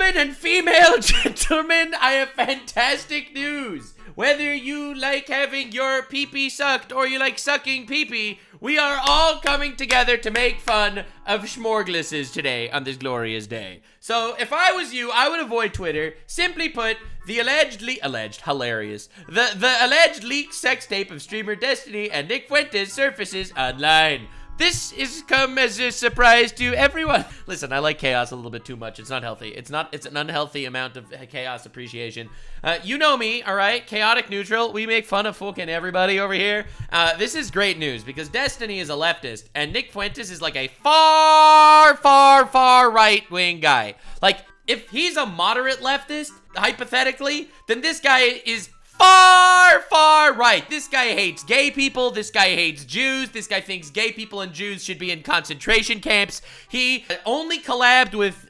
Gentlemen and female gentlemen, I have fantastic news. Whether you like having your pee-pee sucked or you like sucking pee-pee, we are all coming together to make fun of schmorglises today on this glorious day. So if I was you, I would avoid Twitter. Simply put, the alleged hilarious. The alleged leaked sex tape of streamer Destiny and Nick Fuentes surfaces online. This is come as a surprise to everyone. Listen, I like chaos a little bit too much. It's not healthy. It's an unhealthy amount of chaos appreciation. You know me, all right? Chaotic neutral. We make fun of fucking everybody over here. This is great news because Destiny is a leftist and Nick Fuentes is like a far right-wing guy. Like, if he's a moderate leftist, hypothetically, then this guy is far right. This guy hates gay people. This guy hates Jews. This guy thinks gay people and Jews should be in concentration camps. He only collabed with,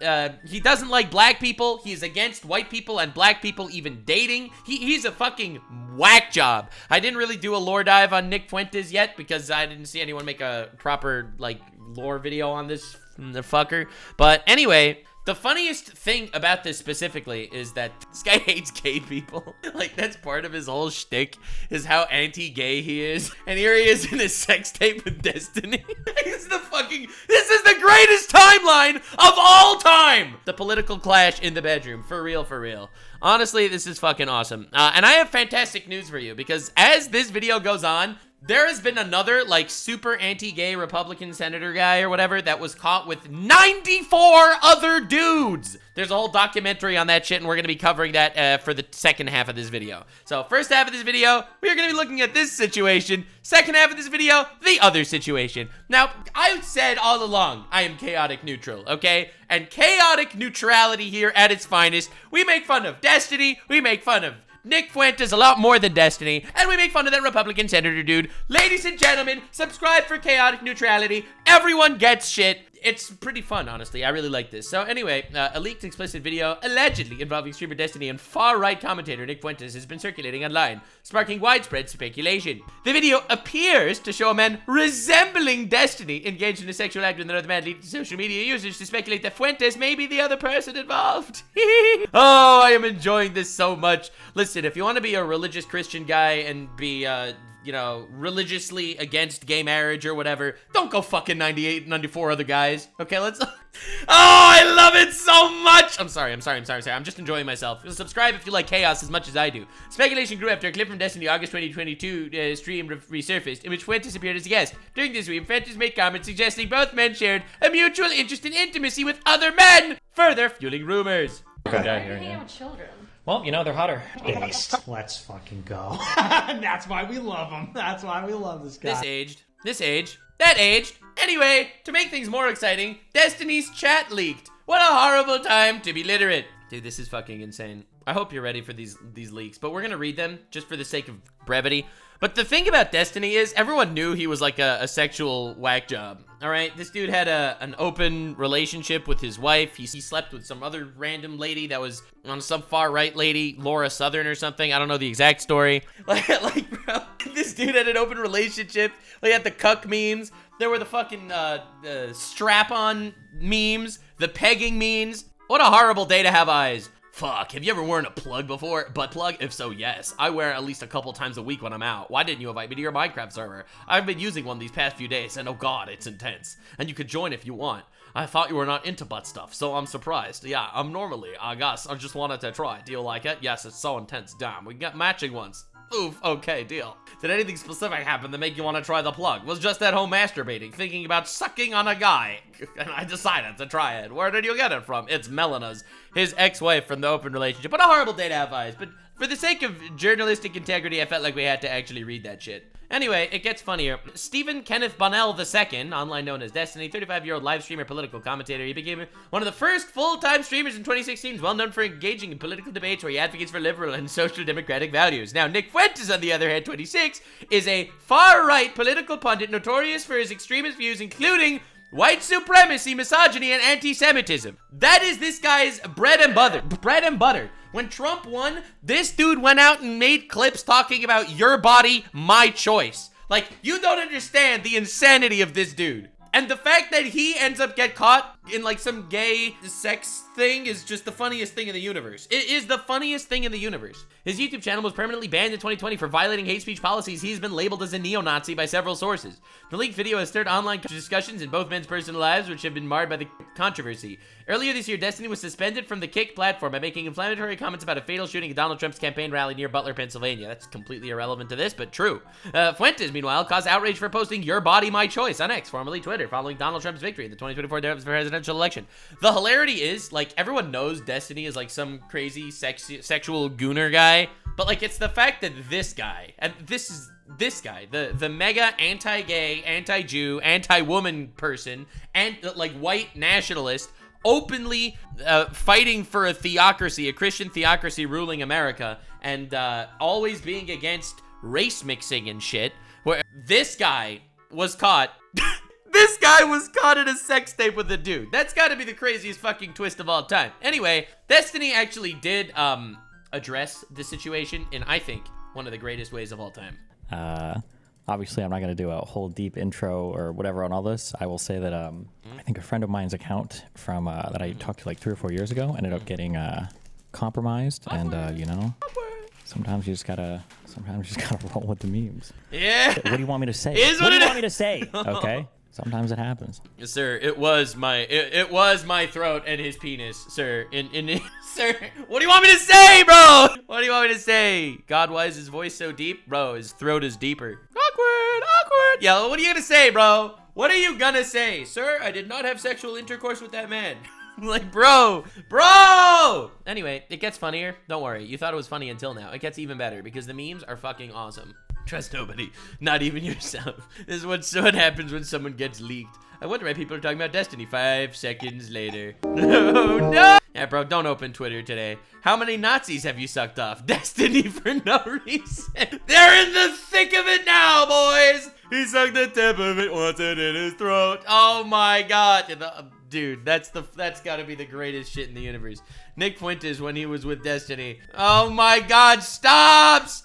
he doesn't like black people. He's against white people and black people even dating. He's a fucking whack job. I didn't really do a lore dive on Nick Fuentes yet because I didn't see anyone make a proper, like, lore video on this fucker. But anyway, the funniest thing about this specifically is that this guy hates gay people. Like, that's part of his whole shtick, is how anti-gay he is. And here he is in a sex tape with Destiny. This is the greatest timeline of all time! The political clash in the bedroom, for real. Honestly, this is fucking awesome. And I have fantastic news for you, because as this video goes on, there has been another, like, super anti-gay Republican senator guy or whatever that was caught with 94 other dudes. There's a whole documentary on that shit, and we're going to be covering that for the second half of this video. So, first half of this video, we are going to be looking at this situation. Second half of this video, the other situation. Now, I've said all along, I am chaotic neutral, okay? And chaotic neutrality here at its finest. We make fun of Destiny, we make fun of Nick Fuentes a lot more than Destiny, and we make fun of that Republican senator dude. Ladies and gentlemen, subscribe for chaotic neutrality. Everyone gets shit. It's pretty fun, honestly. I really like this. So anyway, a leaked explicit video allegedly involving streamer Destiny and far-right commentator Nick Fuentes has been circulating online, sparking widespread speculation. The video appears to show a man resembling Destiny engaged in a sexual act with another man, leading to social media users to speculate that Fuentes may be the other person involved. Oh, I am enjoying this so much. Listen, if you want to be a religious Christian guy and be, you know, religiously against gay marriage or whatever, don't go fucking 98, 94 other guys. Okay, let's... Oh, I love it so much! I'm sorry. I'm just enjoying myself. Subscribe if you like chaos as much as I do. Speculation grew after a clip from Destiny August 2022 stream resurfaced, in which Fuentes appeared as a guest. During this stream, Fuentes made comments suggesting both men shared a mutual interest in intimacy with other men, further fueling rumors. Okay, here we go. Children. Well, you know, they're hotter. Based. Let's fucking go. That's why we love him. That's why we love this guy. This aged, that aged. Anyway, to make things more exciting, Destiny's chat leaked. What a horrible time to be literate. Dude, this is fucking insane. I hope you're ready for these leaks, but we're gonna read them just for the sake of brevity. But the thing about Destiny is everyone knew he was like a sexual whack job. All right, this dude had an open relationship with his wife. He slept with some other random lady that was on some far right lady, Laura Southern or something. I don't know the exact story. Like bro, this dude had an open relationship. They had the cuck memes. There were the fucking strap-on memes, the pegging memes. What a horrible day to have eyes. Fuck, have you ever worn a plug before? Butt plug? If so, yes. I wear it at least a couple times a week when I'm out. Why didn't you invite me to your Minecraft server? I've been using one these past few days, and oh god, it's intense. And you could join if you want. I thought you were not into butt stuff, so I'm surprised. Yeah, I'm normally, I guess. I just wanted to try. Do you like it? Yes, it's so intense. Damn, we got matching ones. Oof, okay, deal. Did anything specific happen to make you want to try the plug? Was just at home masturbating, thinking about sucking on a guy, and I decided to try it. Where did you get it from? It's Melena's, his ex-wife from the open relationship. What a horrible day to have eyes, but for the sake of journalistic integrity, I felt like we had to actually read that shit. Anyway, it gets funnier. Stephen Kenneth Bonnell II, online known as Destiny, 35-year-old live streamer, political commentator. He became one of the first full-time streamers in 2016. He's well known for engaging in political debates where he advocates for liberal and social democratic values. Now, Nick Fuentes, on the other hand, 26, is a far-right political pundit notorious for his extremist views, including white supremacy, misogyny, and anti-Semitism. That is this guy's bread and butter. When Trump won, this dude went out and made clips talking about your body, my choice. Like, you don't understand the insanity of this dude. And the fact that he ends up get caught in like some gay sex thing is just the funniest thing in the universe. It is the funniest thing in the universe. His YouTube channel was permanently banned in 2020 for violating hate speech policies. He's been labeled as a neo-Nazi by several sources. The leaked video has stirred online discussions in both men's personal lives, which have been marred by the controversy. Earlier this year, Destiny was suspended from the Kick platform by making inflammatory comments about a fatal shooting at Donald Trump's campaign rally near Butler, Pennsylvania. That's completely irrelevant to this, but true. Fuentes, meanwhile, caused outrage for posting "Your Body, My Choice" on X, formerly Twitter, following Donald Trump's victory in the 2024 presidential election. The hilarity is, like, everyone knows Destiny is like some crazy sexual gooner guy, but like it's the fact that this guy, and this guy, the mega anti-gay, anti-Jew, anti-woman person, and like white nationalist, openly fighting for a theocracy, a Christian theocracy ruling America, and always being against race mixing and shit, where this guy was caught. This guy was caught in a sex tape with a dude. That's gotta be the craziest fucking twist of all time. Anyway, Destiny actually did address the situation in, I think, one of the greatest ways of all time. Obviously, I'm not going to do a whole deep intro or whatever on all this. I will say that I think a friend of mine's account from that I talked to like 3 or 4 years ago ended up getting compromised, and you know, sometimes you just gotta roll with the memes. Yeah. What do you want me to say? What do you want me to say? Okay. Sometimes it happens. Yes, sir. It was my throat and his penis, sir. Sir, what do you want me to say, bro? What do you want me to say? God, why is his voice so deep? Bro, his throat is deeper. Awkward. Yeah, what are you gonna say, bro? What are you gonna say? Sir, I did not have sexual intercourse with that man. Like, bro. Anyway, it gets funnier. Don't worry. You thought it was funny until now. It gets even better because the memes are fucking awesome. Trust nobody, not even yourself. This is what happens when someone gets leaked. I wonder why people are talking about Destiny 5 seconds later. No! Yeah, bro, don't open Twitter today. How many Nazis have you sucked off? Destiny for no reason. They're in the thick of it now, boys! He sucked the tip of it, wants it in his throat. Oh my god. Dude, that's gotta be the greatest shit in the universe. Nick Fuentes when he was with Destiny. Oh my god, stop!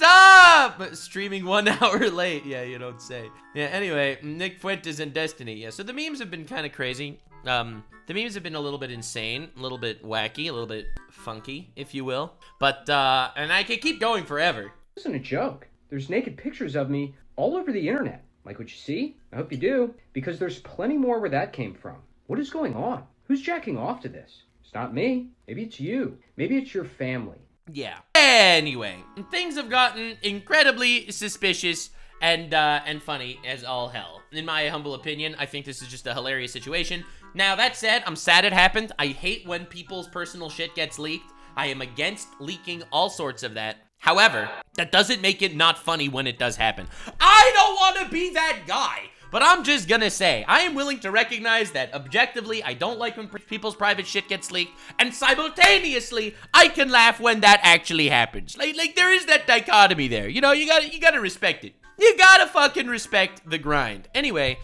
Streaming 1 hour late. Yeah, you don't say. Yeah, anyway, Nick Fuentes and Destiny. Yeah, so the memes have been kind of crazy. The memes have been a little bit insane, a little bit wacky, a little bit funky, if you will. But, and I could keep going forever. This isn't a joke. There's naked pictures of me all over the internet. Like what you see? I hope you do. Because there's plenty more where that came from. What is going on? Who's jacking off to this? It's not me. Maybe it's you. Maybe it's your family. Yeah. Anyway, things have gotten incredibly suspicious and funny as all hell. In my humble opinion, I think this is just a hilarious situation. Now, that said, I'm sad it happened. I hate when people's personal shit gets leaked. I am against leaking all sorts of that. However, that doesn't make it not funny when it does happen. I don't want to be that guy. But I'm just gonna say, I am willing to recognize that objectively, I don't like when people's private shit gets leaked, and simultaneously, I can laugh when that actually happens. Like there is that dichotomy there. You know, you gotta respect it. You gotta fucking respect the grind. Anyway,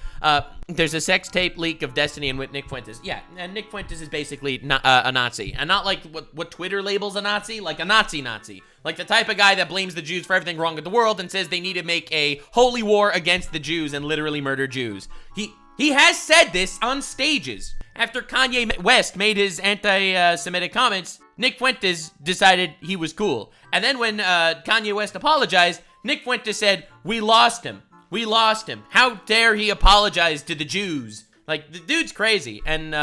there's a sex tape leak of Destiny and with Nick Fuentes. Yeah, and Nick Fuentes is basically a Nazi. And not like what Twitter labels a Nazi, like a Nazi. Like the type of guy that blames the Jews for everything wrong in the world and says they need to make a holy war against the Jews and literally murder Jews. He has said this on stages. After Kanye West made his anti-Semitic comments, Nick Fuentes decided he was cool. And then when Kanye West apologized, Nick Fuentes said, we lost him. How dare he apologize to the Jews? Like, the dude's crazy. And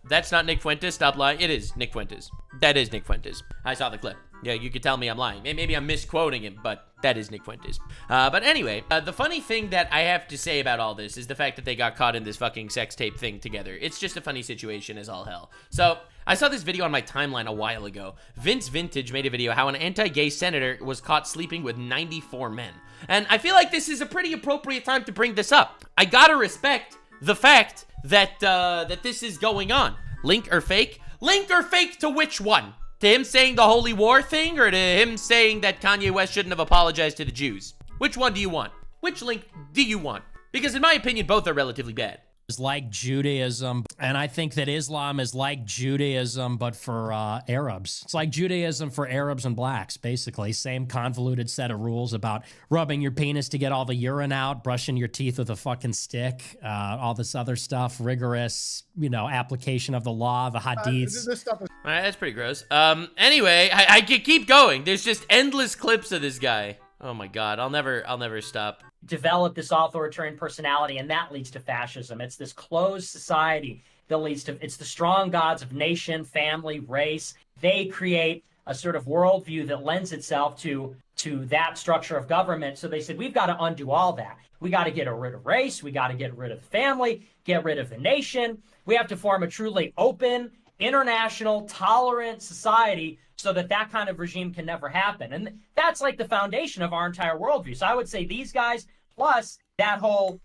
that's not Nick Fuentes. Stop lying. It is Nick Fuentes. That is Nick Fuentes. I saw the clip. Yeah, you could tell me I'm lying. Maybe I'm misquoting him, but that is Nick Fuentes. But anyway, the funny thing that I have to say about all this is the fact that they got caught in this fucking sex tape thing together. It's just a funny situation as all hell. So, I saw this video on my timeline a while ago. Vince Vintage made a video how an anti-gay senator was caught sleeping with 94 men. And I feel like this is a pretty appropriate time to bring this up. I gotta respect the fact that that this is going on. Link or fake? Link or fake to which one? To him saying the holy war thing, or to him saying that Kanye West shouldn't have apologized to the Jews? Which one do you want? Which link do you want? Because in my opinion, both are relatively bad. is like Judaism, and I think that Islam is like Judaism, but for Arabs. It's like Judaism for Arabs and blacks, basically. Same convoluted set of rules about rubbing your penis to get all the urine out, brushing your teeth with a fucking stick, all this other stuff, rigorous, application of the law, the hadiths. This stuff is All right, that's pretty gross. Anyway, I could keep going. There's just endless clips of this guy. Oh my God, I'll never stop. Develop this authoritarian personality, and that leads to fascism. It's this closed society that leads to, it's the strong gods of nation, family, race. They create a sort of worldview that lends itself to that structure of government. So they said, we've got to undo all that. We got to get rid of race. We got to get rid of the family, get rid of the nation. We have to form a truly open, international, tolerant society so that kind of regime can never happen. And that's like the foundation of our entire worldview. So I would say these guys, plus that whole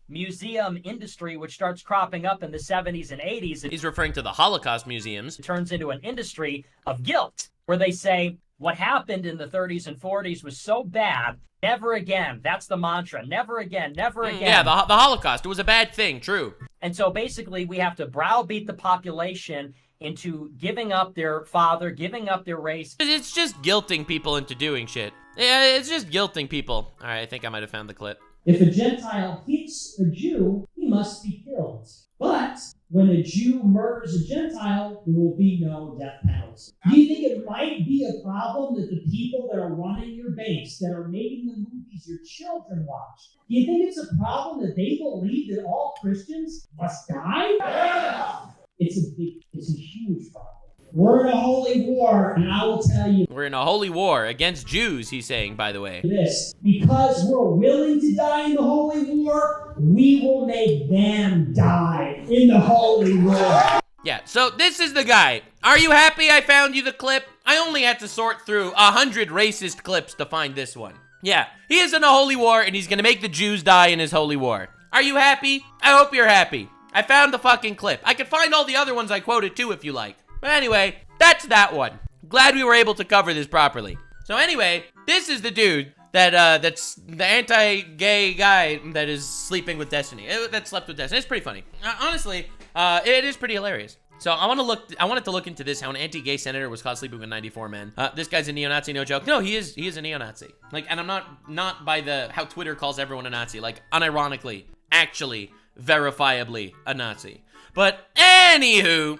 museum industry, which starts cropping up in the 70s and 80s. He's referring to the Holocaust museums. It turns into an industry of guilt, where they say what happened in the 30s and 40s was so bad, never again. That's the mantra. Never again, never again. Yeah, the Holocaust. It was a bad thing, true. And so basically we have to browbeat the population into giving up their father, giving up their race. It's just guilting people into doing shit. Yeah, it's just guilting people. All right, I think I might have found the clip. If a Gentile hits a Jew, he must be killed. But when a Jew murders a Gentile, there will be no death penalty. Do you think it might be a problem that the people that are running your base, that are making the movies your children watch, do you think it's a problem that they believe that all Christians must die? Yeah! It's a huge problem. We're in a holy war, and I will tell you We're in a holy war against Jews, he's saying, by the way. this. Because we're willing to die in the holy war, we will make them die in the holy war. Yeah, so this is the guy. Are you happy I found you the clip? I only had to sort through 100 racist clips to find this one. Yeah, he is in a holy war, and he's gonna make the Jews die in his holy war. Are you happy? I hope you're happy. I found the fucking clip. I could find all the other ones I quoted too if you like. But anyway, that's that one. Glad we were able to cover this properly. So anyway, this is the dude that's the anti-gay guy that is sleeping with Destiny. That slept with Destiny. It's pretty funny. Honestly, it is pretty hilarious. So I wanted to look into this, how an anti-gay senator was caught sleeping with 94 men. This guy's a neo-Nazi, no joke. No, he is a neo-Nazi. Like, and I'm not by how Twitter calls everyone a Nazi. Like, unironically, actually, verifiably a Nazi. But anywho,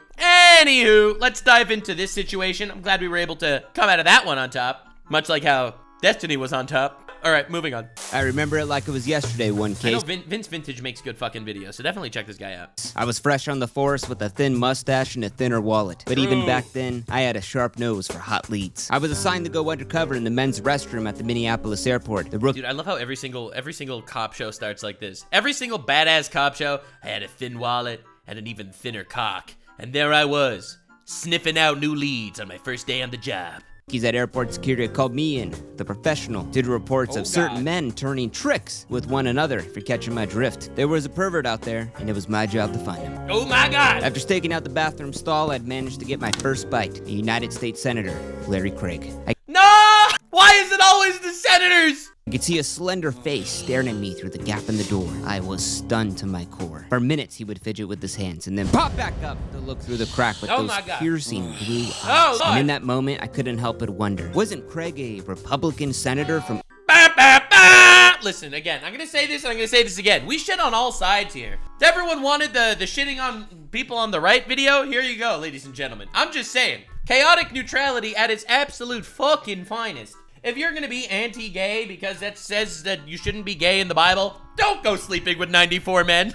let's dive into this situation. I'm glad we were able to come out of that one on top, much like how Destiny was on top. All right, moving on. I remember it like it was yesterday, one case. I know Vince Vintage makes good fucking videos, so definitely check this guy out. I was fresh on the force with a thin mustache and a thinner wallet. But even back then, I had a sharp nose for hot leads. I was assigned to go undercover in the men's restroom at the Minneapolis airport. Dude, I love how every single cop show starts like this. Every single badass cop show, I had a thin wallet and an even thinner cock. And there I was, sniffing out new leads on my first day on the job. At airport security called me in, the professional, did reports of certain men turning tricks with one another, for catching my drift. There was a pervert out there, and it was my job to find him. Oh my God! After staking out the bathroom stall, I'd managed to get my first bite, a United States Senator, Larry Craig. No! Why is it always the senators? I could see a slender face staring at me through the gap in the door. I was stunned to my core. For minutes, he would fidget with his hands and then pop back up to look through the crack with those piercing blue eyes. And in that moment, I couldn't help but wonder, wasn't Craig a Republican senator from... Listen, again, I'm gonna say this and I'm gonna say this again. We shit on all sides here. If everyone wanted the shitting on people on the right video, here you go, ladies and gentlemen. I'm just saying, chaotic neutrality at its absolute fucking finest. If you're gonna be anti-gay because that says that you shouldn't be gay in the Bible, don't go sleeping with 94 men.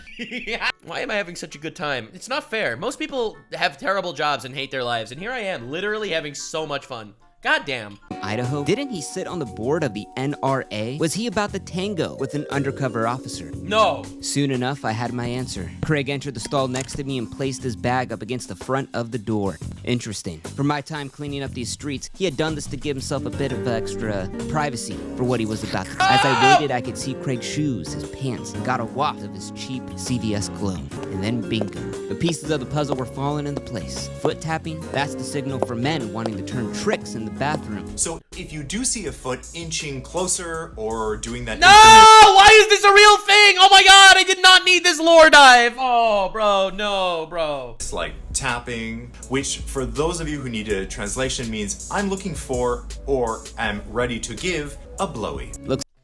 Why am I having such a good time? It's not fair. Most people have terrible jobs and hate their lives, and here I am, literally having so much fun. Goddamn. Idaho? Didn't he sit on the board of the NRA? Was he about to tango with an undercover officer? No. Soon enough, I had my answer. Craig entered the stall next to me and placed his bag up against the front of the door. Interesting. For my time cleaning up these streets, he had done this to give himself a bit of extra privacy for what he was about to do. As I waited, I could see Craig's shoes, his pants, got a waft of his cheap CVS cologne. And then bingo. The pieces of the puzzle were falling into place. Foot tapping, that's the signal for men wanting to turn tricks in the bathroom. So So if you do see a foot inching closer or doing that... No! Why is this a real thing? Oh my god, I did not need this lore dive. Oh, bro, no, bro. It's like tapping, which for those of you who need a translation means I'm looking for or am ready to give a blowy.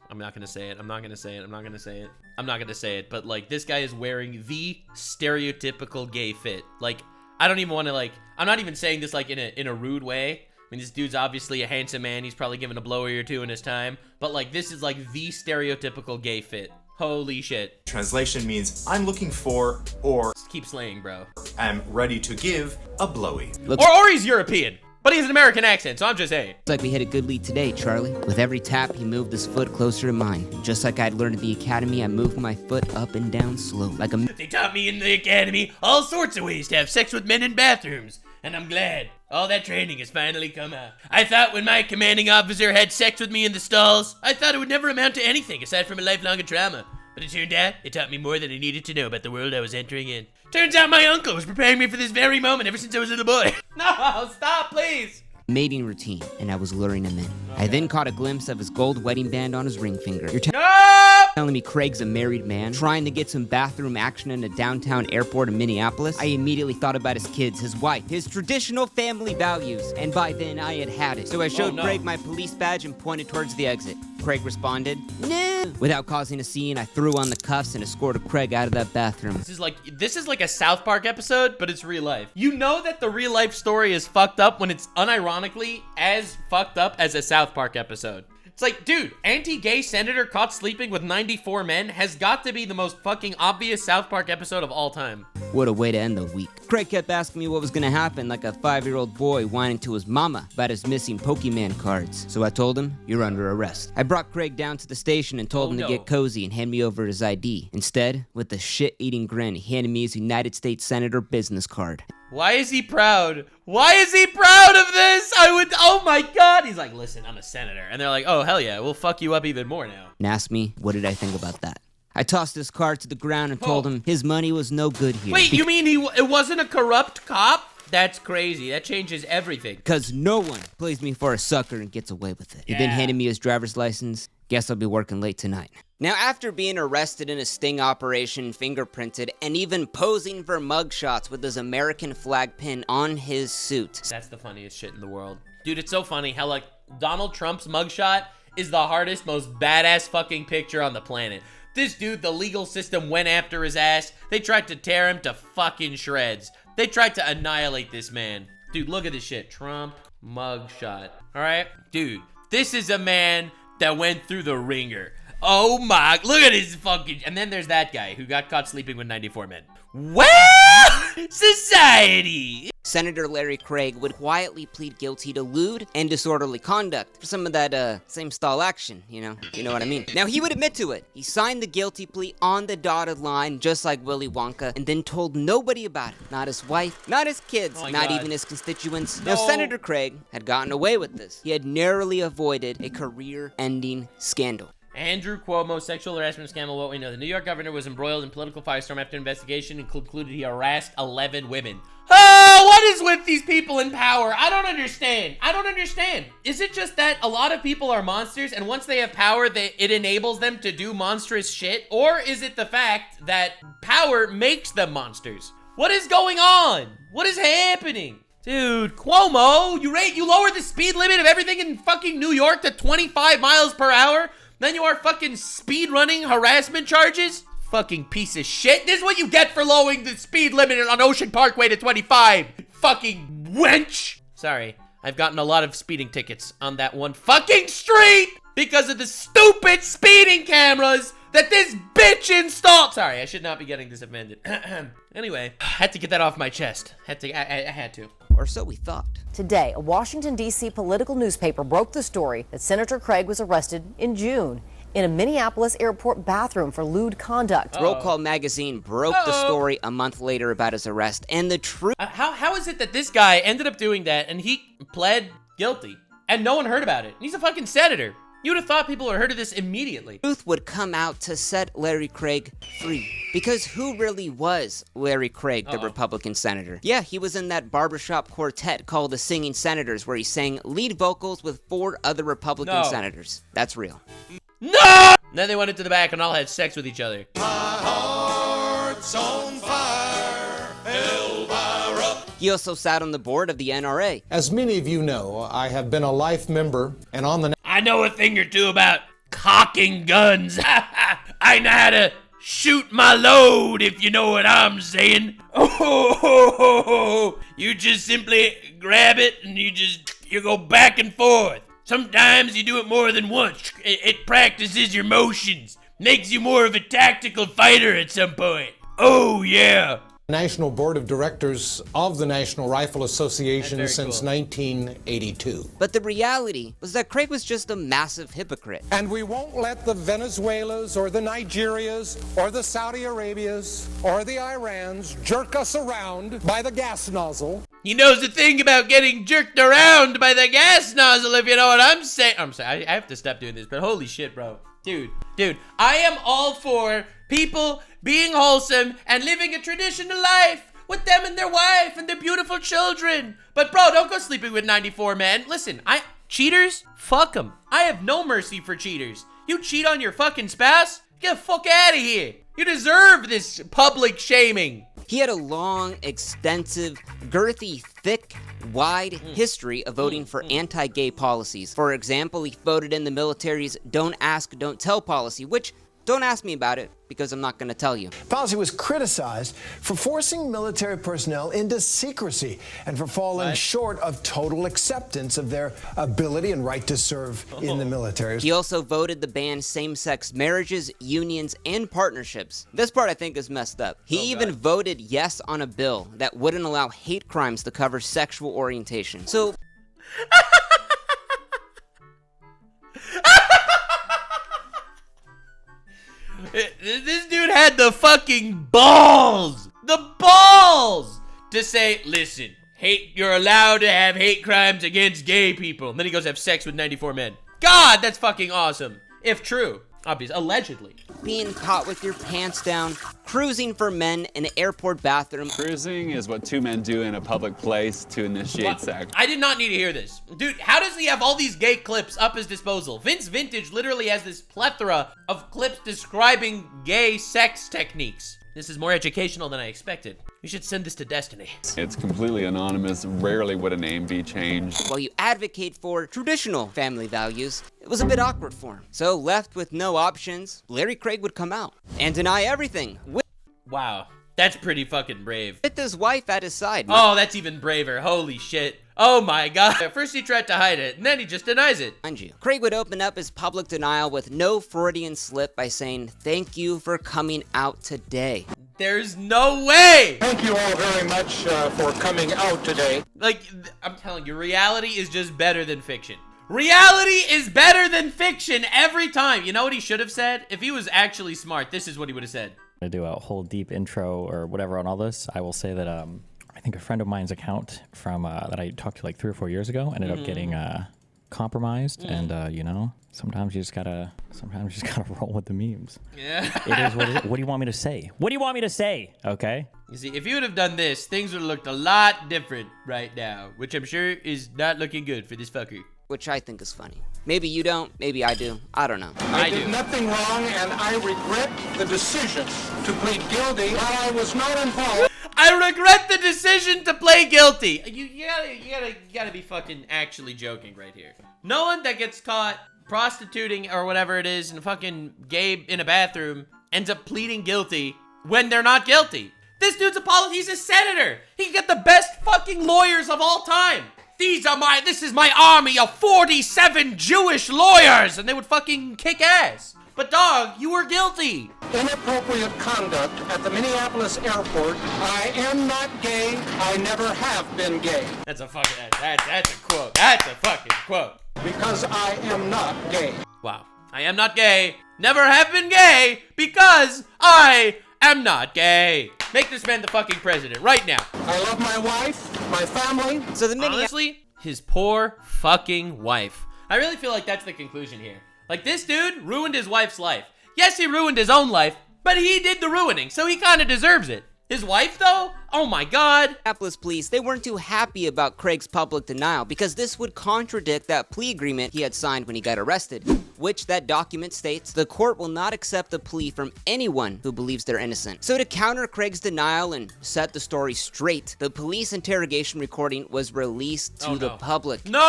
I'm not gonna say it. I'm not gonna say it. I'm not gonna say it. I'm not gonna say it. But like, this guy is wearing the stereotypical gay fit. Like, I don't even want to like. I'm not even saying this like in a rude way. I mean, this dude's obviously a handsome man. He's probably given a blowy or two in his time. But like, this is like the stereotypical gay fit. Holy shit. Translation means I'm looking for or keep slaying, bro. am ready to give a blowy. Or he's European. But he has an American accent, so I'm just saying. Looks like we hit a good lead today, Charlie. With every tap, he moved his foot closer to mine. Just like I'd learned at the academy, I moved my foot up and down slow, like a... They taught me in the academy all sorts of ways to have sex with men in bathrooms. And I'm glad all that training has finally come out. I thought when my commanding officer had sex with me in the stalls, I thought it would never amount to anything aside from a lifelong trauma. But it turned out, it taught me more than I needed to know about the world I was entering in. Turns out my uncle was preparing me for this very moment ever since I was a little boy. No, stop, please. Mating routine, and I was luring him in. I then caught a glimpse of his gold wedding band on his ring finger. You're telling me Craig's a married man trying to get some bathroom action in a downtown airport in Minneapolis? I immediately thought about his kids, his wife, his traditional family values, and by then I had it. So I showed Craig my police badge and pointed towards the exit. Craig responded, no. Without causing a scene, I threw on the cuffs and escorted Craig out of that bathroom. This is like a South Park episode, but it's real life. You know that the real life story is fucked up when it's unironically as fucked up as a South Park episode. It's like, dude, anti-gay senator caught sleeping with 94 men has got to be the most fucking obvious South Park episode of all time. What a way to end the week. Craig kept asking me what was gonna happen like a 5-year-old boy whining to his mama about his missing Pokemon cards. So I told him, you're under arrest. I brought Craig down to the station and told him to get cozy and hand me over his ID. Instead, with a shit-eating grin, he handed me his United States Senator business card. Why is he proud? Why is he proud of this? Oh my god. He's like, listen, I'm a senator. And they're like, oh, hell yeah, we'll fuck you up even more now. And asked me, what did I think about that? I tossed his card to the ground and told him his money was no good here. Wait, you mean it wasn't a corrupt cop? That's crazy. That changes everything. Because no one plays me for a sucker and gets away with it. He then handed me his driver's license. Guess I'll be working late tonight. Now, after being arrested in a sting operation, fingerprinted, and even posing for mugshots with his American flag pin on his suit. That's the funniest shit in the world. Dude, it's so funny how, like, Donald Trump's mugshot is the hardest, most badass fucking picture on the planet. This dude, the legal system went after his ass. They tried to tear him to fucking shreds. They tried to annihilate this man. Dude, look at this shit. Trump mugshot. All right? Dude, this is a man that went through the ringer. Oh my, look at his fucking, and then there's that guy who got caught sleeping with 94 men. Well, society. Senator Larry Craig would quietly plead guilty to lewd and disorderly conduct for some of that, same style action, you know what I mean. Now, he would admit to it. He signed the guilty plea on the dotted line, just like Willy Wonka, and then told nobody about it. Not his wife, not his kids, not even his constituents. No. Now, Senator Craig had gotten away with this. He had narrowly avoided a career-ending scandal. Andrew Cuomo, sexual harassment scandal, what we know. The New York governor was embroiled in political firestorm after investigation and concluded he harassed 11 women. Oh, what is with these people in power? I don't understand. Is it just that a lot of people are monsters and once they have power, it enables them to do monstrous shit? Or is it the fact that power makes them monsters? What is going on? What is happening? Dude, Cuomo, you lowered the speed limit of everything in fucking New York to 25 miles per hour? Then you are fucking speed running harassment charges? Fucking piece of shit. This is what you get for lowering the speed limit on Ocean Parkway to 25. Fucking wench. Sorry, I've gotten a lot of speeding tickets on that one fucking street because of the stupid speeding cameras that this bitch installed. Sorry, I should not be getting this offended. Anyway, I had to get that off my chest. I had to. Or so we thought. Today, a Washington, D.C. political newspaper broke the story that Senator Craig was arrested in June in a Minneapolis airport bathroom for lewd conduct. Roll Call magazine broke the story a month later about his arrest, and the truth... How is it that this guy ended up doing that and he pled guilty and no one heard about it? He's a fucking senator. You would have thought people would have heard of this immediately. Truth would come out to set Larry Craig free. Because who really was Larry Craig, the Republican senator? Yeah, he was in that barbershop quartet called the Singing Senators, where he sang lead vocals with 4 other Republican senators. That's real. No! Then they went into the back and all had sex with each other. My heart's on fire, Elvira. He also sat on the board of the NRA. As many of you know, I have been a life member and on the... I know a thing or two about cocking guns. I know how to shoot my load, if you know what I'm saying. Oh, you just simply grab it and you go back and forth. Sometimes you do it more than once. It practices your motions. Makes you more of a tactical fighter at some point. Oh, yeah. National Board of Directors of the National Rifle Association since 1982. But the reality was that Craig was just a massive hypocrite. And we won't let the Venezuelas or the Nigerias or the Saudi Arabias or the Irans jerk us around by the gas nozzle. He knows the thing about getting jerked around by the gas nozzle, if you know what I'm saying. I'm sorry, I have to stop doing this, but holy shit, bro. Dude, I am all for people being wholesome and living a traditional life with them and their wife and their beautiful children. But bro, don't go sleeping with 94 men. Listen, cheaters, fuck them. I have no mercy for cheaters. You cheat on your fucking spouse? Get the fuck out of here. You deserve this public shaming. He had a long, extensive, girthy, thick, wide history of voting for anti-gay policies. For example, he voted in the military's don't ask, don't tell policy, which, don't ask me about it, because I'm not going to tell you. Policy was criticized for forcing military personnel into secrecy and for falling short of total acceptance of their ability and right to serve in the military. He also voted to ban same-sex marriages, unions, and partnerships. This part I think is messed up. He even voted yes on a bill that wouldn't allow hate crimes to cover sexual orientation. So... This dude had the fucking balls to say, listen, you're allowed to have hate crimes against gay people. And then he goes have sex with 94 men. God, that's fucking awesome. If true, obviously, allegedly. Being caught with your pants down, cruising for men in an airport bathroom. Cruising is what 2 men do in a public place to initiate sex. I did not need to hear this. Dude, how does he have all these gay clips up his disposal? Vince Vintage literally has this plethora of clips describing gay sex techniques. This is more educational than I expected. We should send this to Destiny. It's completely anonymous. Rarely would a name be changed. While you advocate for traditional family values, it was a bit awkward for him. So left with no options, Larry Craig would come out and deny everything. Wow, that's pretty fucking brave. With his wife at his side. Oh, that's even braver. Holy shit. Oh my god. First he tried to hide it, and then he just denies it. Mind you, Craig would open up his public denial with no Freudian slip by saying, "Thank you for coming out today." There's no way! Thank you all very much for coming out today. Like, I'm telling you, reality is just better than fiction. Reality is better than fiction every time. You know what he should have said? If he was actually smart, this is what he would have said. To do a whole deep intro or whatever on all this, I will say that I think a friend of mine's account from that I talked to like 3 or 4 years ago ended up getting compromised, and you know, sometimes you just gotta roll with the memes. Yeah. It is what it is. What do you want me to say? What do you want me to say? Okay. You see, if you would have done this, things would have looked a lot different right now, which I'm sure is not looking good for this fucker. Which I think is funny. Maybe you don't, maybe I do. I don't know. I did nothing wrong, and I regret the decision to plead guilty while I was not involved. I regret the decision to play guilty. You gotta be fucking actually joking right here. No one that gets caught prostituting or whatever it is and fucking gay in a bathroom ends up pleading guilty when they're not guilty. This dude's he's a senator. He can get the best fucking lawyers of all time. This is my army of 47 Jewish lawyers, and they would fucking kick ass. But dog, you were guilty. Inappropriate conduct at the Minneapolis airport. I am not gay. I never have been gay. That's a fucking, that's a quote. That's a fucking quote. Because I am not gay. Wow. I am not gay. Never have been gay because I am not gay. Make this man the fucking president right now. I love my wife, my family. So the Honestly, his poor fucking wife. I really feel like that's the conclusion here. Like, this dude ruined his wife's life. Yes, he ruined his own life, but he did the ruining, so he kind of deserves it. His wife, though? Oh my god. Minneapolis police, they weren't too happy about Craig's public denial because this would contradict that plea agreement he had signed when he got arrested, which that document states the court will not accept a plea from anyone who believes they're innocent. So to counter Craig's denial and set the story straight, the police interrogation recording was released to the public. No!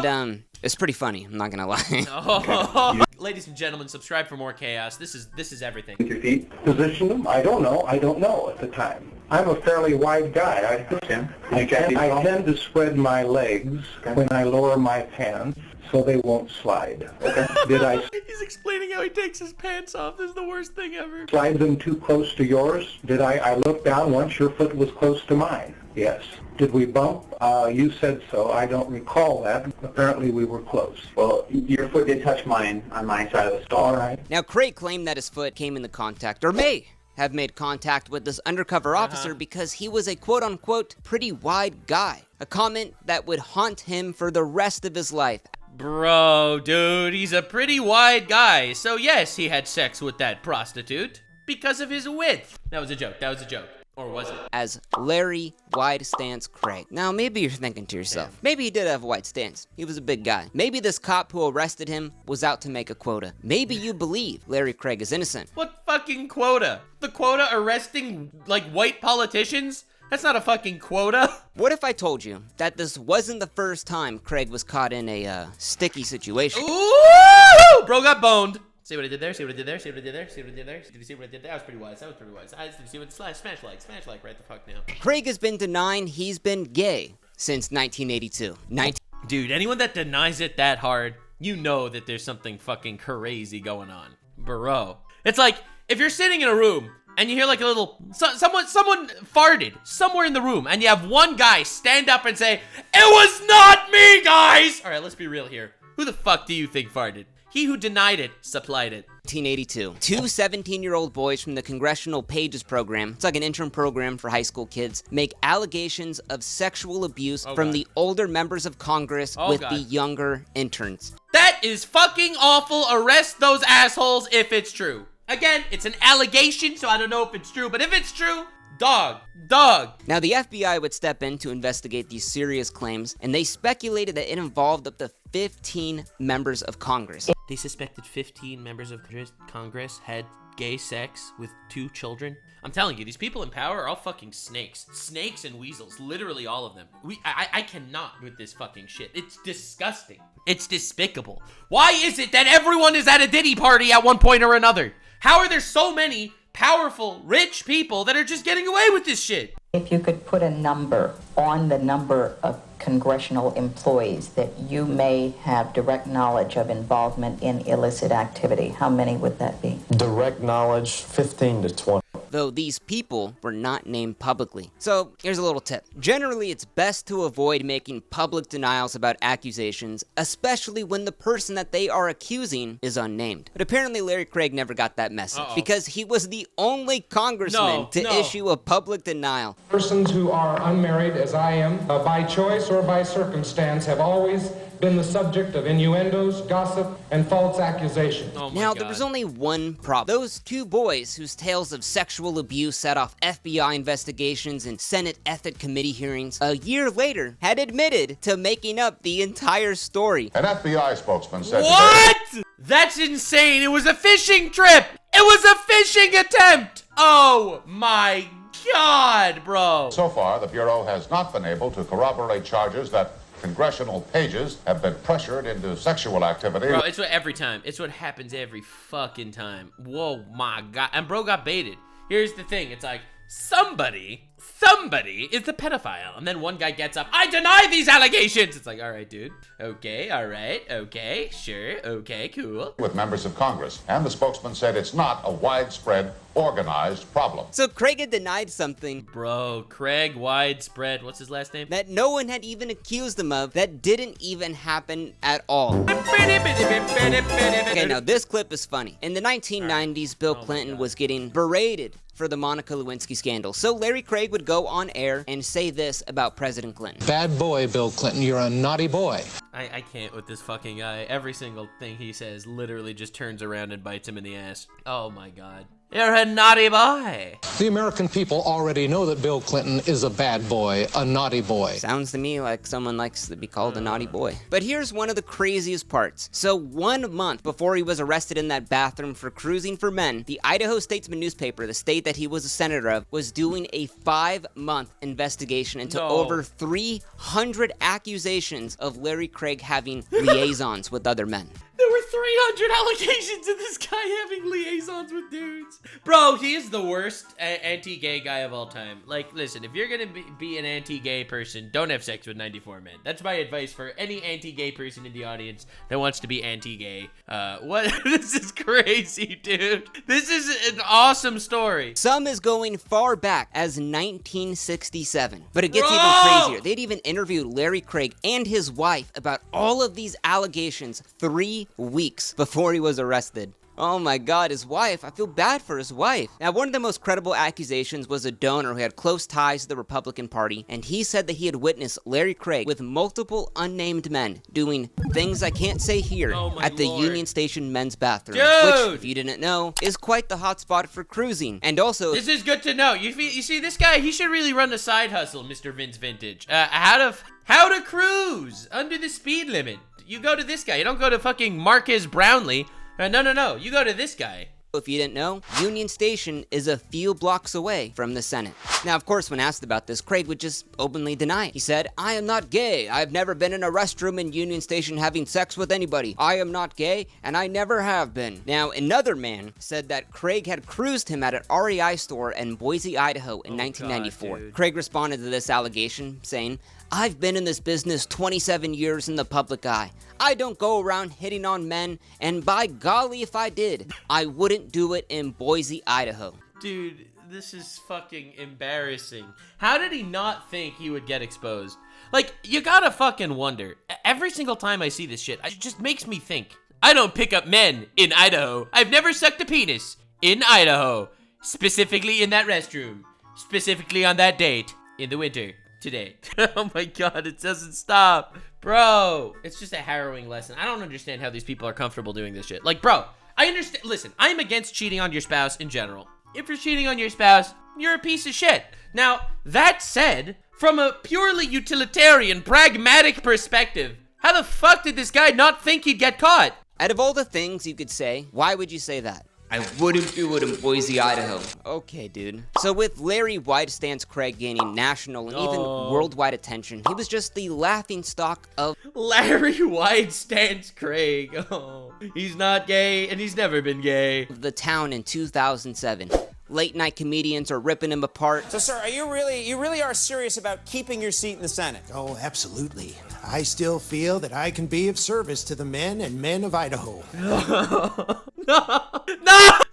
And it's pretty funny, I'm not gonna lie. Ladies and gentlemen, subscribe for more chaos. This is everything. Your feet, position them. I don't know at the time. I'm a fairly wide guy. I tend to spread my legs when I lower my pants so they won't slide. Okay. He's explaining how he takes his pants off. This is the worst thing ever. Slide them too close to yours? I looked down once your foot was close to mine. Yes. Did we bump? You said so. I don't recall that. Apparently we were close. Well, your foot did touch mine on my side of the stall. All right. Now, Craig claimed that his foot came into contact, or may have made contact with this undercover officer because he was a quote-unquote pretty wide guy. A comment that would haunt him for the rest of his life. Bro, dude, he's a pretty wide guy. So yes, he had sex with that prostitute because of his width. That was a joke. That was a joke. Or was it? As Larry Wide Stance Craig. Now, maybe you're thinking to yourself, maybe he did have a wide stance. He was a big guy. Maybe this cop who arrested him was out to make a quota. Maybe you believe Larry Craig is innocent. What fucking quota? The quota arresting, like, white politicians? That's not a fucking quota. What if I told you that this wasn't the first time Craig was caught in a sticky situation? Ooh! Bro got boned. See what I did there? See what I did there? See what I did there? See what I did there? Did you see what I did there? That was pretty wise. That was pretty wise. I see what smash like right the fuck now. Craig has been denying he's been gay since 1982. Dude, anyone that denies it that hard, you know that there's something fucking crazy going on. Bro. It's like, if you're sitting in a room and you hear like a little, someone farted somewhere in the room, and you have one guy stand up and say, "It was not me, guys!" All right, let's be real here. Who the fuck do you think farted? He who denied it, supplied it. 1982. Two 17-year-old boys from the Congressional Pages program, it's like an intern program for high school kids, make allegations of sexual abuse from the older members of Congress with the younger interns. That is fucking awful. Arrest those assholes if it's true. Again, it's an allegation, so I don't know if it's true, but if it's true, dog. Now, the FBI would step in to investigate these serious claims, and they speculated that it involved up to 15 members of Congress. They suspected 15 members of Congress had gay sex with 2 children. I'm telling you, these people in power are all fucking snakes. Snakes and weasels, literally all of them. I cannot with this fucking shit. It's disgusting. It's despicable. Why is it that everyone is at a Diddy party at one point or another? How are there so many powerful, rich people that are just getting away with this shit? If you could put a number on the number of congressional employees that you may have direct knowledge of involvement in illicit activity, how many would that be? Direct knowledge, 15 to 20. Though these people were not named publicly. So here's a little tip. Generally, it's best to avoid making public denials about accusations, especially when the person that they are accusing is unnamed. But apparently Larry Craig never got that message because he was the only congressman to issue a public denial. Persons who are unmarried, as I am, by choice or by circumstance, have always been the subject of innuendos, gossip, and false accusations. Now, there was only one problem. Those 2 boys whose tales of sexual abuse set off FBI investigations and Senate Ethics Committee hearings, a year later, had admitted to making up the entire story. An FBI spokesman said What? That's insane. It was a fishing trip. It was a fishing attempt. Oh my God, bro. So far, the Bureau has not been able to corroborate charges that congressional pages have been pressured into sexual activity. Bro, it's what every time. It's what happens every fucking time. Whoa, my God. And bro got baited. Here's the thing. It's like, somebody is the pedophile. And then one guy gets up, "I deny these allegations." It's like, all right, dude. Okay, all right. Okay, sure. Okay, cool. With members of Congress. And the spokesman said it's not a widespread, organized problem. So Craig had denied something. Bro, Craig Widespread, what's his last name? That no one had even accused him of, that didn't even happen at all. Okay, now this clip is funny. In the 1990s, Bill Clinton was getting berated for the Monica Lewinsky scandal. So Larry Craig would go on air and say this about President Clinton. Bad boy, Bill Clinton, you're a naughty boy. I can't with this fucking guy. Every single thing he says literally just turns around and bites him in the ass. Oh my god. You're a naughty boy. The American people already know that Bill Clinton is a bad boy, a naughty boy. Sounds to me like someone likes to be called a naughty boy. But here's one of the craziest parts. So 1 month before he was arrested in that bathroom for cruising for men, the Idaho Statesman newspaper, the state that he was a senator of, was doing a 5-month investigation into over 300 accusations of Larry Craig having liaisons with other men. There were 300 allegations of this guy having liaisons with dudes. Bro, he is the worst anti-gay guy of all time. Like, listen, if you're gonna be an anti-gay person, don't have sex with 94 men. That's my advice for any anti-gay person in the audience that wants to be anti-gay. What? This is crazy, dude. This is an awesome story. Some is going far back as 1967. But it gets even crazier. They'd even interviewed Larry Craig and his wife about all of these allegations 3 weeks before he was arrested. Oh my god, his wife. I feel bad for his wife. Now, one of the most credible accusations was a donor who had close ties to the Republican Party, and he said that he had witnessed Larry Craig with multiple unnamed men doing things I can't say here at the Union Station men's bathroom. Which, if you didn't know, is quite the hotspot for cruising. And also... This is good to know. You see, this guy, he should really run a side hustle, Mr. Vince Vintage. How to cruise under the speed limit. You go to this guy. You don't go to fucking Marcus Brownlee. No. You go to this guy. If you didn't know, Union Station is a few blocks away from the Senate. Now, of course, when asked about this, Craig would just openly deny it. He said, I am not gay. I've never been in a restroom in Union Station having sex with anybody. I am not gay, and I never have been. Now, another man said that Craig had cruised him at an REI store in Boise, Idaho in 1994. God, Craig responded to this allegation, saying, I've been in this business 27 years in the public eye. I don't go around hitting on men, and by golly if I did, I wouldn't do it in Boise, Idaho. Dude, this is fucking embarrassing. How did he not think he would get exposed? Like, you gotta fucking wonder. Every single time I see this shit, it just makes me think. I don't pick up men in Idaho. I've never sucked a penis in Idaho. Specifically in that restroom. Specifically on that date in the winter. Today. Oh my god, it doesn't stop. Bro, it's just a harrowing lesson. I don't understand how these people are comfortable doing this shit. Like, bro, I understand. Listen, I'm against cheating on your spouse in general. If you're cheating on your spouse, you're a piece of shit. Now, that said, from a purely utilitarian, pragmatic perspective, how the fuck did this guy not think he'd get caught? Out of all the things you could say, why would you say that? I wouldn't do it in Boise, Idaho. Okay, dude. So with Larry Wide Stance Craig gaining national and even worldwide attention, he was just the laughingstock of... Larry Wide Stance Craig. Oh, he's not gay, and he's never been gay. ...the town in 2007. Late night comedians are ripping him apart. So, sir, you really are serious about keeping your seat in the Senate? Oh, absolutely. I still feel that I can be of service to the men of Idaho. No!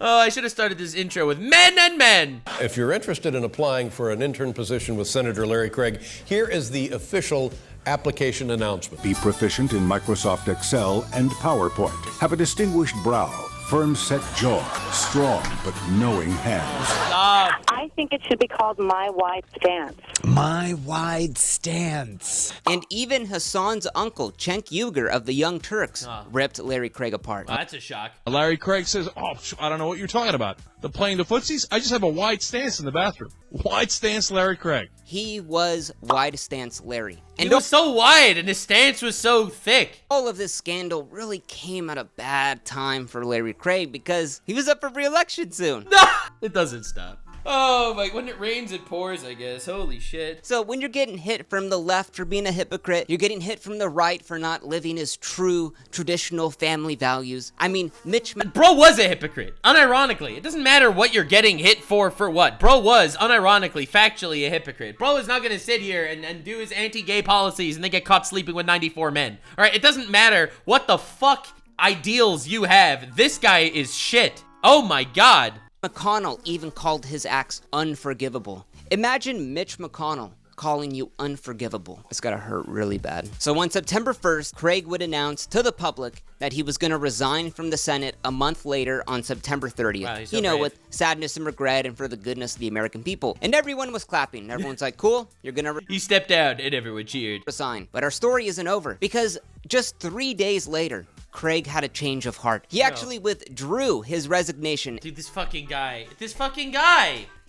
Oh, I should have started this intro with men and men. If you're interested in applying for an intern position with Senator Larry Craig, here is the official application announcement. Be proficient in Microsoft Excel and PowerPoint. Have a distinguished brow, firm-set jaw, strong but knowing hands. Stop. I think it should be called My Wide Stance. My Wide Stance. And even Hassan's uncle, Cenk Uygur of the Young Turks, ripped Larry Craig apart. Oh, that's a shock. Larry Craig says, I don't know what you're talking about. The playing the footsies? I just have a wide stance in the bathroom. Wide stance Larry Craig. He was Wide Stance Larry. And he was so wide and his stance was so thick. All of this scandal really came at a bad time for Larry Craig because he was up for re-election soon. No! It doesn't stop. Oh, like when it rains, it pours, I guess. Holy shit. So when you're getting hit from the left for being a hypocrite, you're getting hit from the right for not living his true, traditional family values. I mean, Bro was a hypocrite, unironically. It doesn't matter what you're getting hit for what. Bro was, unironically, factually a hypocrite. Bro is not gonna sit here and do his anti-gay policies and then get caught sleeping with 94 men. Alright, it doesn't matter what the fuck ideals you have. This guy is shit. Oh my god. McConnell even called his acts unforgivable. Imagine Mitch McConnell calling you unforgivable. It's gotta hurt really bad. So on September 1st, Craig would announce to the public that he was gonna resign from the Senate a month later on September 30th. Wow, so you know, brave. with sadness and regret and for the goodness of the American people. And everyone was clapping. Everyone's like, cool, you're gonna He stepped down and everyone cheered. resign. But our story isn't over because just 3 days later, Craig had a change of heart. He actually withdrew his resignation. Dude, this fucking guy.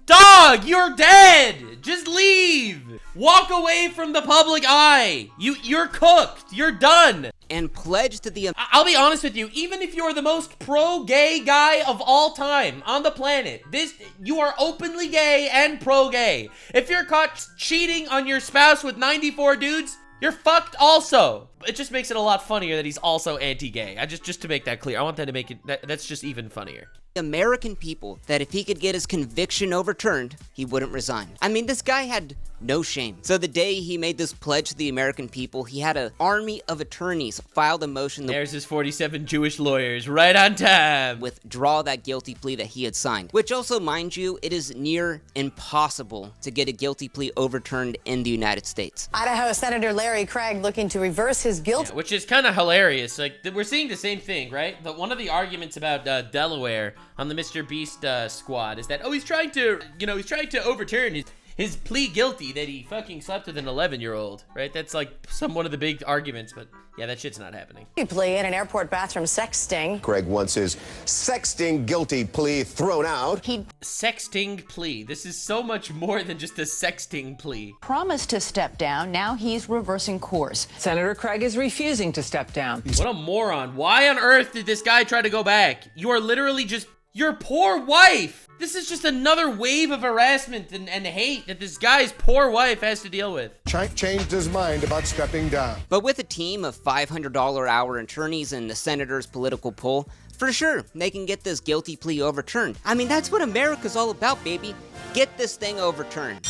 Dog, you're dead. Just leave. Walk away from the public eye. You're cooked. You're done. And pledged to the... I'll be honest with you, even if you're the most pro-gay guy of all time on the planet, you are openly gay and pro-gay. If you're caught cheating on your spouse with 94 dudes, you're fucked also. It just makes it a lot funnier that he's also anti-gay. Just to make that clear, I want that to make it, that's just even funnier. American people that if he could get his conviction overturned, he wouldn't resign. I mean, this guy had no shame. So the day he made this pledge to the American people, he had an army of attorneys filed a motion. There's his 47 Jewish lawyers right on time. Withdraw that guilty plea that he had signed. Which also, mind you, it is near impossible to get a guilty plea overturned in the United States. Idaho Senator Larry Craig looking to reverse his guilt. Yeah, which is kind of hilarious. Like, we're seeing the same thing, right? But one of the arguments about Delaware on the Mr. Beast squad is that, oh, he's trying to overturn his plea guilty that he fucking slept with an 11-year-old, right? That's like one of the big arguments, but yeah, that shit's not happening. Plea in an airport bathroom sex sting. Craig wants his sexting guilty plea thrown out. He sexting plea. This is so much more than just a sexting plea. Promised to step down. Now he's reversing course. Senator Craig is refusing to step down. What a moron. Why on earth did this guy try to go back? You are literally just your poor wife. This is just another wave of harassment and hate that this guy's poor wife has to deal with. Changed his mind about stepping down. But with a team of $500 hour attorneys and the senator's political pull, for sure, they can get this guilty plea overturned. I mean, that's what America's all about, baby. Get this thing overturned.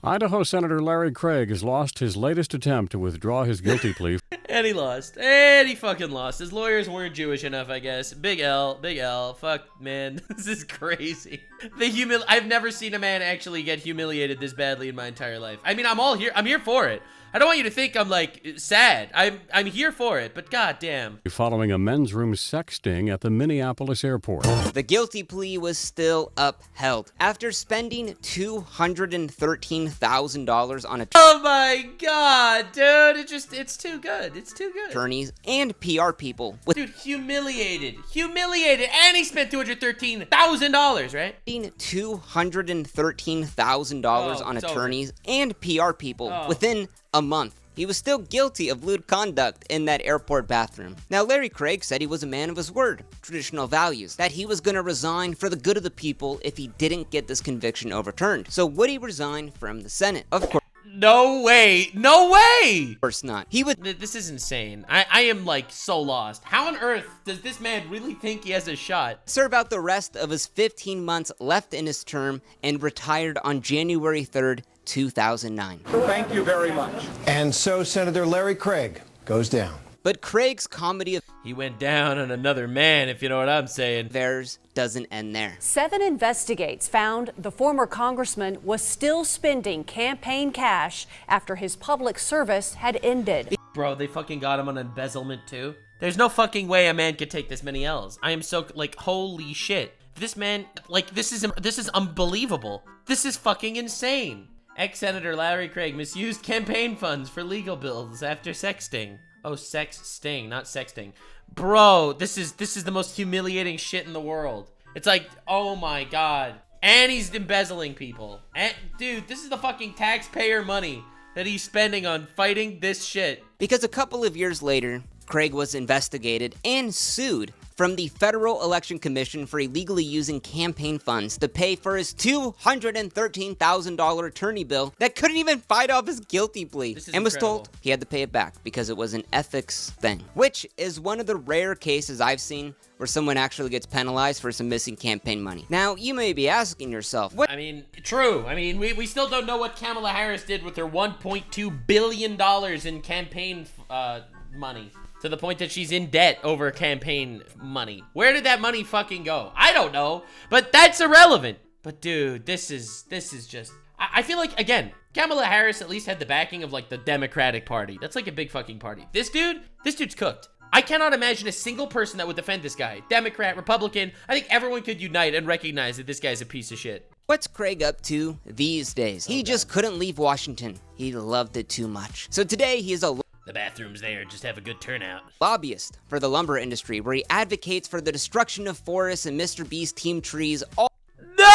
Idaho Senator Larry Craig has lost his latest attempt to withdraw his guilty plea. And he lost. And he fucking lost. His lawyers weren't Jewish enough, I guess. Big L. Big L. Fuck, man. This is crazy. I've never seen a man actually get humiliated this badly in my entire life. I mean, I'm here for it. I don't want you to think I'm like sad. I'm here for it, but goddamn. Following a men's room sex sting at the Minneapolis airport. The guilty plea was still upheld after spending $213,000 on Oh my god, dude! It's too good. It's too good. Attorneys and PR people. Dude, humiliated, and he spent $213,000, right? $213,000 on attorneys and PR people within a month. He was still guilty of lewd conduct in that airport bathroom. Now, Larry Craig said he was a man of his word, traditional values, that he was going to resign for the good of the people if he didn't get this conviction overturned. So would he resign from the Senate? Of course. No way. No way. Of course not. He would. This is insane. I am like so lost. How on earth does this man really think he has a shot? Serve out the rest of his 15 months left in his term and retired on January 3rd, 2009. Thank you very much. And so Senator Larry Craig goes down. But Craig's comedy of he went down on another man, if you know what I'm saying. Theirs doesn't end there. 7 investigates found the former congressman was still spending campaign cash after his public service had ended. Bro, they fucking got him on embezzlement too. There's no fucking way a man could take this many L's. I am so like, holy shit. This man, like, this is unbelievable. This is fucking insane. Ex-Senator Larry Craig misused campaign funds for legal bills after sexting. Oh, sex sting, not sexting. Bro, this is the most humiliating shit in the world. It's like, oh my god. And he's embezzling people. And dude, this is the fucking taxpayer money that he's spending on fighting this shit. Because a couple of years later, Craig was investigated and sued from the Federal Election Commission for illegally using campaign funds to pay for his $213,000 attorney bill that couldn't even fight off his guilty plea, and was told he had to pay it back because it was an ethics thing, which is one of the rare cases I've seen where someone actually gets penalized for some missing campaign money. Now, you may be asking yourself, what? I mean, true. I mean, we still don't know what Kamala Harris did with her $1.2 billion in campaign money. To the point that she's in debt over campaign money. Where did that money fucking go? I don't know, but that's irrelevant. But dude, this is just, I feel like, again, Kamala Harris at least had the backing of like the Democratic Party. That's like a big fucking party. This dude's cooked. I cannot imagine a single person that would defend this guy. Democrat, Republican, I think everyone could unite and recognize that this guy's a piece of shit. What's Craig up to these days? He just couldn't leave Washington. He loved it too much. So today he is a The bathrooms there just have a good turnout. Lobbyist for the lumber industry, where he advocates for the destruction of forests and Mr. Beast team trees. No!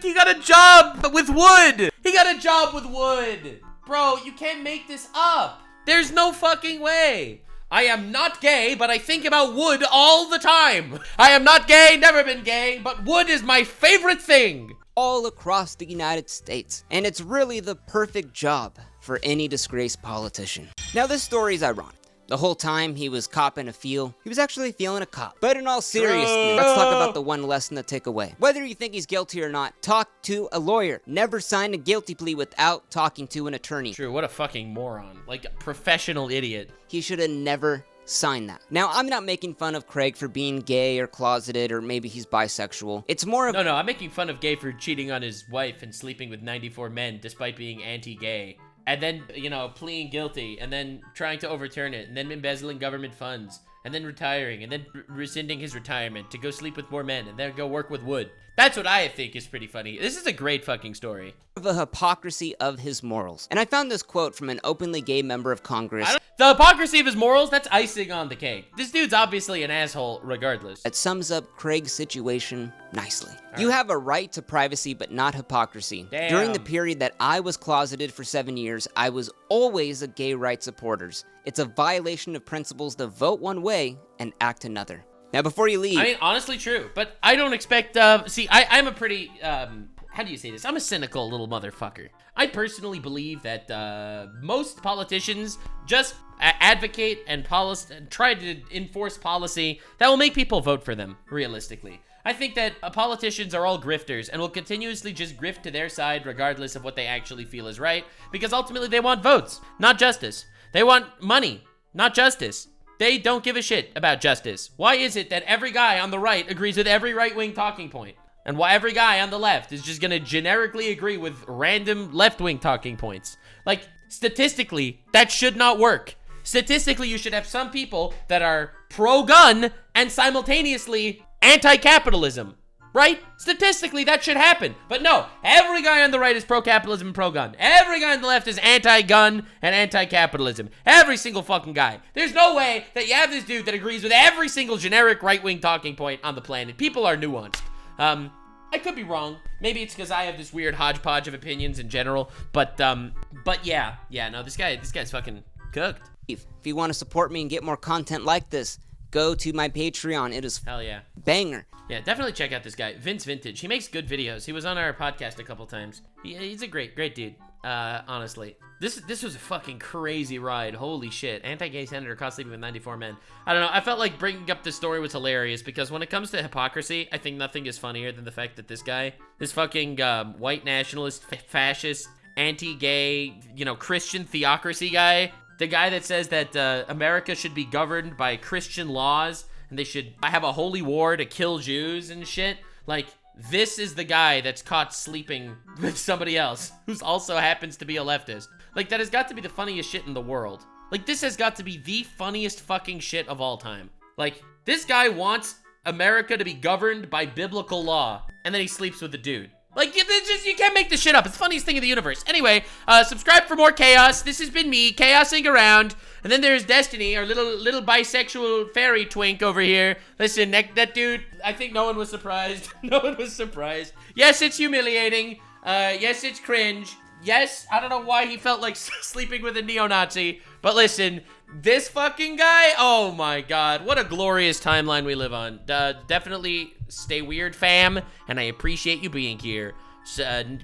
He got a job with wood! He got a job with wood! Bro, you can't make this up! There's no fucking way! I am not gay, but I think about wood all the time! I am not gay, never been gay, but wood is my favorite thing! All across the United States. And it's really the perfect job for any disgraced politician. Now this story is ironic. The whole time he was copping a feel, he was actually feeling a cop. But in all seriousness, let's talk about the one lesson to take away. Whether you think he's guilty or not, talk to a lawyer. Never sign a guilty plea without talking to an attorney. True, what a fucking moron. Like a professional idiot. He should have never signed that. Now, I'm not making fun of Craig for being gay or closeted, or maybe he's bisexual. It's more of— No, I'm making fun of Gay for cheating on his wife and sleeping with 94 men despite being anti-gay. And then, you know, pleading guilty, and then trying to overturn it, and then embezzling government funds, and then retiring, and then rescinding his retirement to go sleep with more men, and then go work with wood. That's what I think is pretty funny. This is a great fucking story. The hypocrisy of his morals. And I found this quote from an openly gay member of Congress. The hypocrisy of his morals? That's icing on the cake. This dude's obviously an asshole regardless. It sums up Craig's situation nicely. You have a right to privacy, but not hypocrisy. Damn. During the period that I was closeted for 7 years, I was always a gay rights supporter. It's a violation of principles to vote one way and act another. Now, before you leave— I mean, honestly true, but I don't expect, see, I'm a pretty, how do you say this? I'm a cynical little motherfucker. I personally believe that, most politicians just advocate and try to enforce policy that will make people vote for them, realistically. I think that politicians are all grifters and will continuously just grift to their side regardless of what they actually feel is right, because ultimately they want votes, not justice. They want money, not justice. They don't give a shit about justice. Why is it that every guy on the right agrees with every right-wing talking point? And why every guy on the left is just gonna generically agree with random left-wing talking points? Like, statistically, that should not work. Statistically, you should have some people that are pro-gun and simultaneously anti-capitalism, right? Statistically, that should happen. But no, every guy on the right is pro-capitalism and pro-gun. Every guy on the left is anti-gun and anti-capitalism. Every single fucking guy. There's no way that you have this dude that agrees with every single generic right-wing talking point on the planet. People are nuanced. I could be wrong. Maybe it's because I have this weird hodgepodge of opinions in general. But yeah, no, this guy's fucking cooked. If you want to support me and get more content like this, go to my Patreon. It is hell yeah, banger. Yeah, definitely check out this guy, Vince Vintage. He makes good videos. He was on our podcast a couple times. He's a great dude. Honestly, this was a fucking crazy ride. Holy shit! Anti-gay senator caught sleeping with 94 men. I don't know. I felt like bringing up this story was hilarious because when it comes to hypocrisy, I think nothing is funnier than the fact that this guy, this fucking white nationalist, fascist, anti-gay, Christian theocracy guy. The guy that says that America should be governed by Christian laws and they should have a holy war to kill Jews and shit. Like, this is the guy that's caught sleeping with somebody else who also happens to be a leftist. Like, that has got to be the funniest shit in the world. Like, this has got to be the funniest fucking shit of all time. Like, this guy wants America to be governed by biblical law, and then he sleeps with a dude. Like, you can't make this shit up. It's the funniest thing in the universe. Anyway, subscribe for more chaos. This has been me, chaosing around. And then there's Destiny, our little bisexual fairy twink over here. Listen, that dude, I think no one was surprised. No one was surprised. Yes, it's humiliating. Yes, it's cringe. Yes, I don't know why he felt like sleeping with a neo-Nazi. But listen, this fucking guy, oh my god, what a glorious timeline we live on. Definitely stay weird, fam, and I appreciate you being here.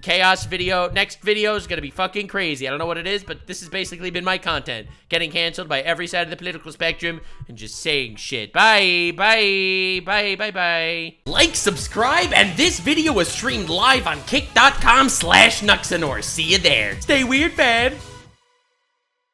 Chaos video, next video is gonna be fucking crazy. I don't know what it is, but this has basically been my content. Getting canceled by every side of the political spectrum and just saying shit. Bye, bye, bye, bye, bye. Like, subscribe, and this video was streamed live on kick.com/Nuxanor. See you there. Stay weird, fam.